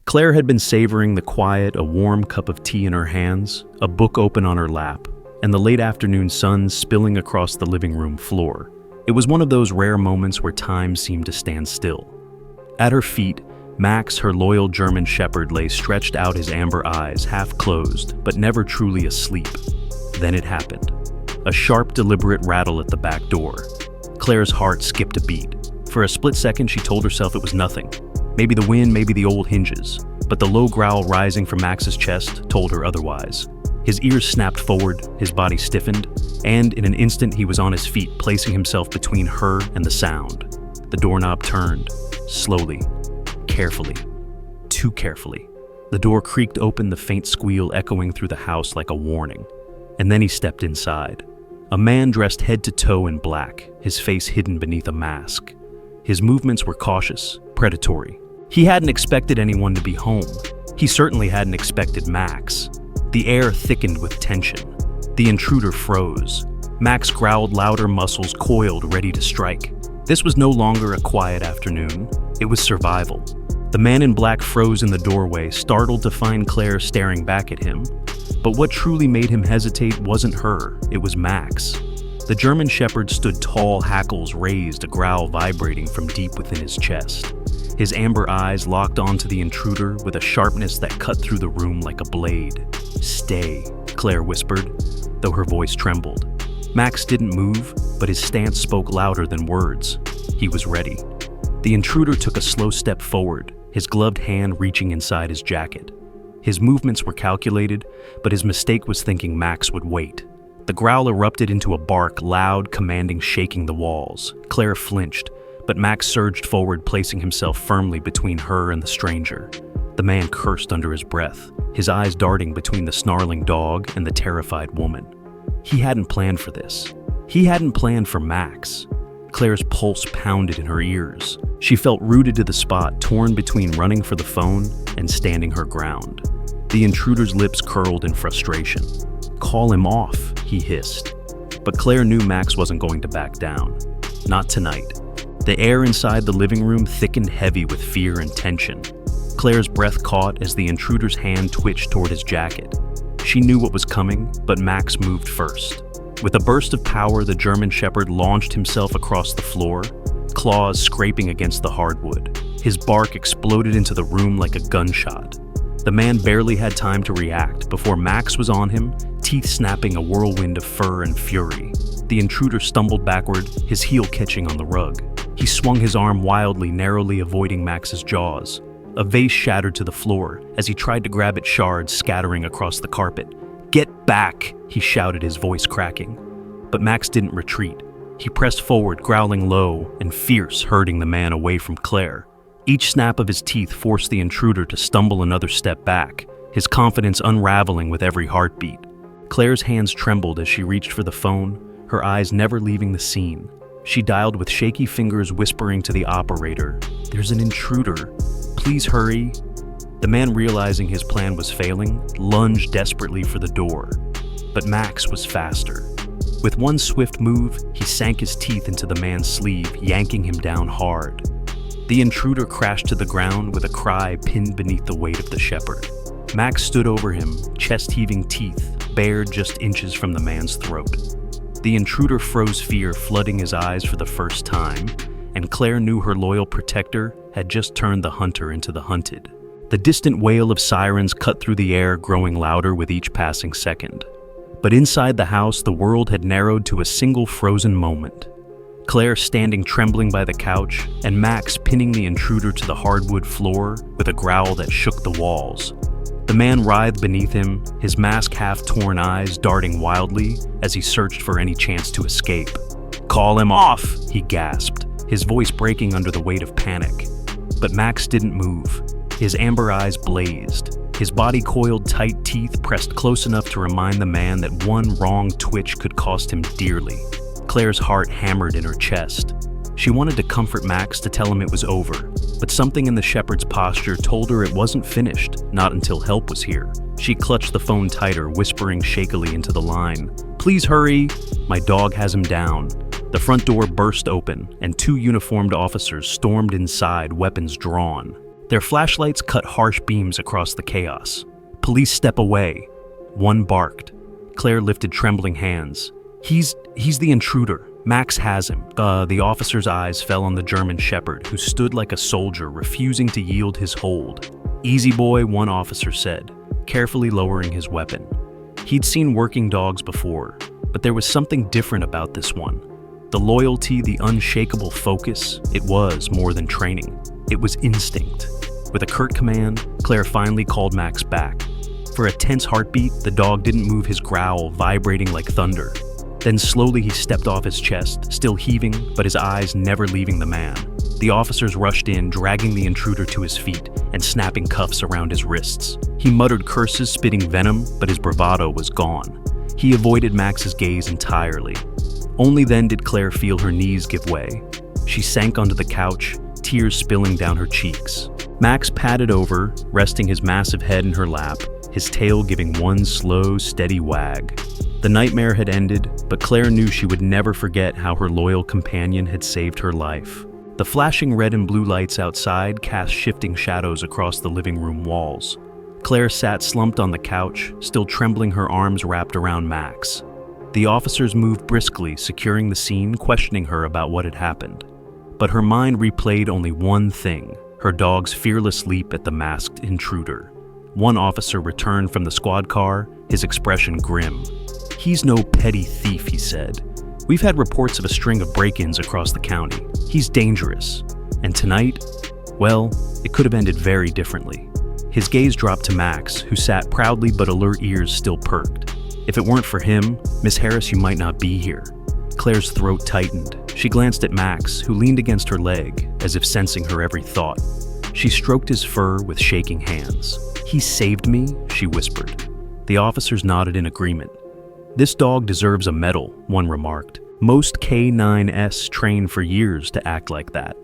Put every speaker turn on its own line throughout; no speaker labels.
Claire had been savoring the quiet, a warm cup of tea in her hands, a book open on her lap, and the late afternoon sun spilling across the living room floor. It was one of those rare moments where time seemed to stand still. At her feet, Max, her loyal German shepherd, lay stretched out, his amber eyes half closed, but never truly asleep. Then it happened. A sharp, deliberate rattle at the back door. Claire's heart skipped a beat. For a split second, she told herself it was nothing. Maybe the wind, maybe the old hinges. But the low growl rising from Max's chest told her otherwise. His ears snapped forward, his body stiffened, and in an instant he was on his feet, placing himself between her and the sound. The doorknob turned, slowly, carefully, too carefully. The door creaked open, the faint squeal echoing through the house like a warning. And then he stepped inside. A man dressed head to toe in black, his face hidden beneath a mask. His movements were cautious, predatory. He hadn't expected anyone to be home. He certainly hadn't expected Max. The air thickened with tension. The intruder froze. Max growled louder, muscles coiled, ready to strike. This was no longer a quiet afternoon. It was survival. The man in black froze in the doorway, startled to find Claire staring back at him. But what truly made him hesitate wasn't her, it was Max. The German shepherd stood tall, hackles raised, a growl vibrating from deep within his chest. His amber eyes locked onto the intruder with a sharpness that cut through the room like a blade. "Stay," Claire whispered, though her voice trembled. Max didn't move, but his stance spoke louder than words. He was ready. The intruder took a slow step forward, his gloved hand reaching inside his jacket. His movements were calculated, but his mistake was thinking Max would wait. The growl erupted into a bark, loud, commanding, shaking the walls. Claire flinched, but Max surged forward, placing himself firmly between her and the stranger. The man cursed under his breath, his eyes darting between the snarling dog and the terrified woman. He hadn't planned for this. He hadn't planned for Max. Claire's pulse pounded in her ears. She felt rooted to the spot, torn between running for the phone and standing her ground. The intruder's lips curled in frustration. "Call him off," he hissed. But Claire knew Max wasn't going to back down. Not tonight. The air inside the living room thickened heavy with fear and tension. Claire's breath caught as the intruder's hand twitched toward his jacket. She knew what was coming, but Max moved first. With a burst of power, the German shepherd launched himself across the floor, claws scraping against the hardwood. His bark exploded into the room like a gunshot. The man barely had time to react before Max was on him, teeth snapping, a whirlwind of fur and fury. The intruder stumbled backward, his heel catching on the rug. He swung his arm wildly, narrowly avoiding Max's jaws. A vase shattered to the floor as he tried to grab at shards scattering across the carpet. "Get back!" he shouted, his voice cracking. But Max didn't retreat. He pressed forward, growling low and fierce, herding the man away from Claire. Each snap of his teeth forced the intruder to stumble another step back, his confidence unraveling with every heartbeat. Claire's hands trembled as she reached for the phone, her eyes never leaving the scene. She dialed with shaky fingers, whispering to the operator, "There's an intruder. Please hurry." The man, realizing his plan was failing, lunged desperately for the door. But Max was faster. With one swift move, he sank his teeth into the man's sleeve, yanking him down hard. The intruder crashed to the ground with a cry pinned beneath the weight of the shepherd. Max stood over him, chest-heaving teeth, bared just inches from the man's throat. The intruder froze, fear flooding his eyes for the first time, and Claire knew her loyal protector had just turned the hunter into the hunted. The distant wail of sirens cut through the air, growing louder with each passing second. But inside the house, the world had narrowed to a single frozen moment. Claire standing trembling by the couch, and Max pinning the intruder to the hardwood floor with a growl that shook the walls. The man writhed beneath him, his mask half-torn eyes darting wildly as he searched for any chance to escape. "Call him off," he gasped, his voice breaking under the weight of panic. But Max didn't move. His amber eyes blazed. His body coiled tight, teeth pressed close enough to remind the man that one wrong twitch could cost him dearly. Claire's heart hammered in her chest. She wanted to comfort Max, to tell him it was over, but something in the shepherd's posture told her it wasn't finished, not until help was here. She clutched the phone tighter, whispering shakily into the line, "Please hurry! My dog has him down." The front door burst open, and two uniformed officers stormed inside, weapons drawn. Their flashlights cut harsh beams across the chaos. Police step away. One barked. Claire lifted trembling hands. He's the intruder. Max has him. The officer's eyes fell on the German shepherd, who stood like a soldier, refusing to yield his hold. "Easy boy," one officer said, carefully lowering his weapon. He'd seen working dogs before, but there was something different about this one. The loyalty, the unshakable focus, it was more than training. It was instinct. With a curt command, Claire finally called Max back. For a tense heartbeat, the dog didn't move, his growl vibrating like thunder. Then slowly he stepped off his chest, still heaving, but his eyes never leaving the man. The officers rushed in, dragging the intruder to his feet and snapping cuffs around his wrists. He muttered curses, spitting venom, but his bravado was gone. He avoided Max's gaze entirely. Only then did Claire feel her knees give way. She sank onto the couch, tears spilling down her cheeks. Max padded over, resting his massive head in her lap, his tail giving one slow, steady wag. The nightmare had ended, but Claire knew she would never forget how her loyal companion had saved her life. The flashing red and blue lights outside cast shifting shadows across the living room walls. Claire sat slumped on the couch, still trembling, her arms wrapped around Max. The officers moved briskly, securing the scene, questioning her about what had happened. But her mind replayed only one thing: her dog's fearless leap at the masked intruder. One officer returned from the squad car, his expression grim. "He's no petty thief," he said. "We've had reports of a string of break-ins across the county. He's dangerous. And tonight, well, it could have ended very differently." His gaze dropped to Max, who sat proudly but alert, ears still perked. "If it weren't for him, Miss Harris, you might not be here." Claire's throat tightened. She glanced at Max, who leaned against her leg, as if sensing her every thought. She stroked his fur with shaking hands. "He saved me," she whispered. The officers nodded in agreement. "This dog deserves a medal," one remarked. "Most K9s train for years to act like that."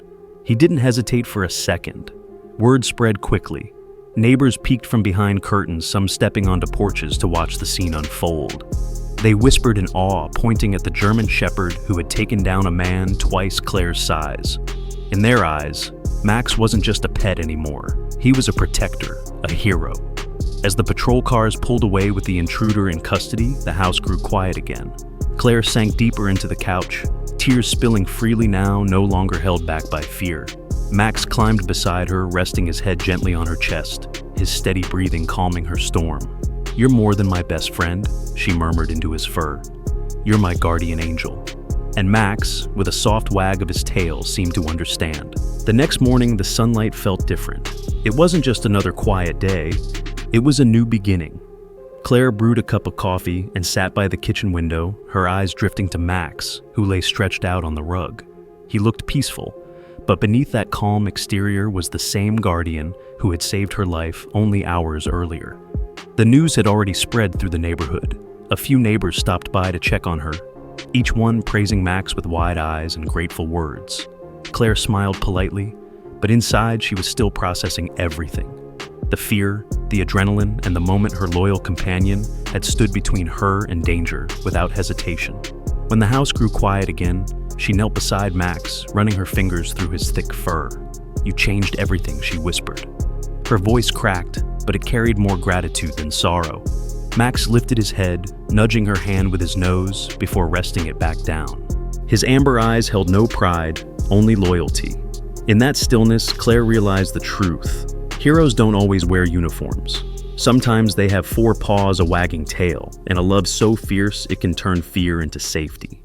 He didn't hesitate for a second. Word spread quickly. Neighbors peeked from behind curtains, some stepping onto porches to watch the scene unfold. They whispered in awe, pointing at the German shepherd who had taken down a man twice Claire's size. In their eyes, Max wasn't just a pet anymore. He was a protector, a hero. As the patrol cars pulled away with the intruder in custody, the house grew quiet again. Claire sank deeper into the couch, tears spilling freely now, no longer held back by fear. Max climbed beside her, resting his head gently on her chest, his steady breathing calming her storm. "You're more than my best friend," she murmured into his fur. "You're my guardian angel." And Max, with a soft wag of his tail, seemed to understand. The next morning, the sunlight felt different. It wasn't just another quiet day, it was a new beginning. Claire brewed a cup of coffee and sat by the kitchen window, her eyes drifting to Max, who lay stretched out on the rug. He looked peaceful, but beneath that calm exterior was the same guardian who had saved her life only hours earlier. The news had already spread through the neighborhood. A few neighbors stopped by to check on her, each one praising Max with wide eyes and grateful words. Claire smiled politely, but inside she was still processing everything. The fear, the adrenaline, and the moment her loyal companion had stood between her and danger without hesitation. When the house grew quiet again, she knelt beside Max, running her fingers through his thick fur. "You changed everything," she whispered. Her voice cracked, but it carried more gratitude than sorrow. Max lifted his head, nudging her hand with his nose before resting it back down. His amber eyes held no pride, only loyalty. In that stillness, Claire realized the truth. Heroes don't always wear uniforms. Sometimes they have 4 paws, a wagging tail, and a love so fierce it can turn fear into safety.